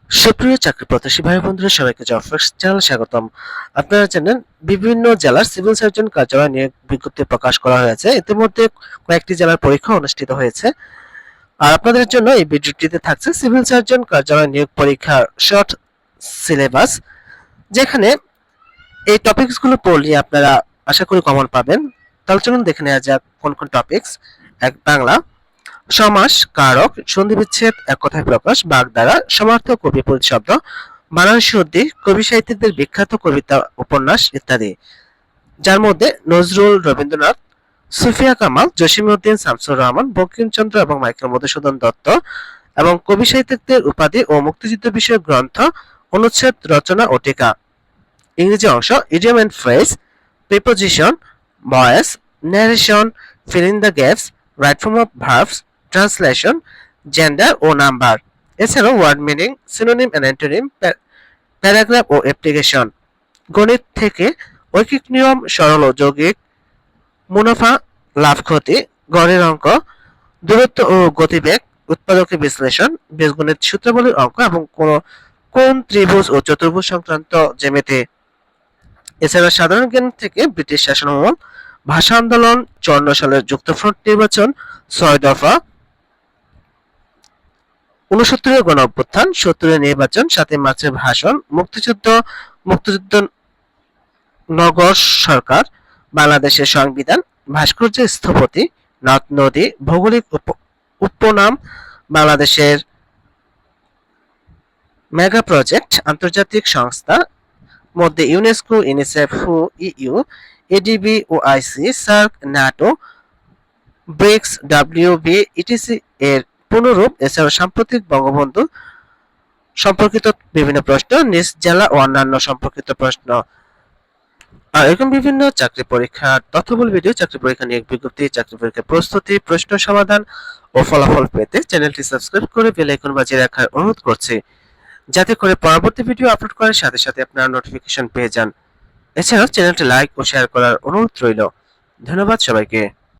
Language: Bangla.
সুপ্রিয় চাকরি প্রত্যাশী ভাই বন্ধুরা, সবাইকে জব ফার্স্ট চ্যানেলে স্বাগতম। আপনারা জানেন, বিভিন্ন জেলার সিভিল সার্জন কার্যালয় নিয়োগ বিজ্ঞপ্তি প্রকাশ করা হয়েছে। ইতিমধ্যে কয়েকটি জেলার পরীক্ষা অনুষ্ঠিত হয়েছে। আর আপনাদের জন্য এই ভিডিওটিতে থাকছে সিভিল সার্জন কার্যালয় নিয়োগ পরীক্ষার শর্ট সিলেবাস, যেখানে এই টপিকসগুলো পড়লে আপনারা আশা করি কমন পাবেন। তাহলে চলুন দেখে নেওয়া যাক কোন কোন টপিকস। এক, বাংলা, সমাস, কারক, সন্ধিবিচ্ছেদ, এক কথায় প্রকাশ, বাগধারা, সমার্থক ও বিপরীত শব্দ, বানান শুদ্ধি, কবি সাহিত্যিকদের বিখ্যাত কবিতা, উপন্যাস ইত্যাদি, যার মধ্যে নজরুল, রবীন্দ্রনাথ, সুফিয়া কামাল, জসিমউদ্দিন, শামসুর রহমান, বঙ্কিমচন্দ্র এবং মাইকেল মধুসূদন দত্ত এবং কবি সাহিত্যিকদের উপাধি ও মুক্তিযুদ্ধ বিষয়ক গ্রন্থ, অনুচ্ছেদ, রচনা ও টিকা। ইংরেজি অংশ: idiom and phrase, preposition, voice, narration, fill in the gaps, right form of verbs, translation, gender ও নাম্বার। এছাড়াও word meaning, synonym and antonym, paragraph ও অ্যাপ্লিকেশন। গণিত থেকে ঐকিক নিয়ম, সরল ও যৌগিক, মুনাফা, লাভ ক্ষতি, গড়ের অঙ্ক, দূরত্ব ও গতিবেগ, উৎপাদকের বিশ্লেষণ, বীজগণিত সূত্রাবলীর অঙ্ক এবং কোন ত্রিভুজ ও চতুর্ভুজ সংক্রান্ত জ্যামিতি। এছাড়া সাধারণ জ্ঞান থেকে ব্রিটিশ শাসনামল, ভাষা আন্দোলন, 54 সালের যুক্তফ্রন্ট নির্বাচন, 6 দফা, 69 গণ অভ্যুত্থান, 70 নির্বাচন, 7 মার্চের ভাষণ, মুক্তিযুদ্ধ, মুক্তিযুদ্ধ, নগর সরকার, বাংলাদেশের সংবিধান, ভাস্কর্যের স্থপতি, নদ নদী, ভৌগোলিক উপনাম, বাংলাদেশের মেগা প্রজেক্ট, আন্তর্জাতিক সংস্থা মধ্যে ইউনেস্কো, ইউনিসেফ, হু, EU, ADB, OIC, SAARC, NATO, BRICS, WB, etc এর পুনরূপ। এছাড়াও সাম্প্রতিক বঙ্গবন্ধু সম্পর্কিত বিভিন্ন প্রশ্ন, নিজ জেলা ও অন্যান্য সম্পর্কিত প্রশ্ন। আর এরকম বিভিন্ন চাকরি পরীক্ষার তথ্যবহুল ভিডিও, চাকরি পরীক্ষা নিয়োগ বিজ্ঞপ্তি, চাকরি পরীক্ষার প্রস্তুতি, প্রশ্ন সমাধান ও ফলাফল পেতে চ্যানেলটি সাবস্ক্রাইব করে বেল আইকন বাজিয়ে রাখার অনুরোধ করছি, যাতে করে পরবর্তী ভিডিও আপলোড করার সাথে সাথে আপনারা নোটিফিকেশন পেয়ে যান। এছাড়াও চ্যানেলটি লাইক ও শেয়ার করার অনুরোধ রইল। ধন্যবাদ সবাইকে।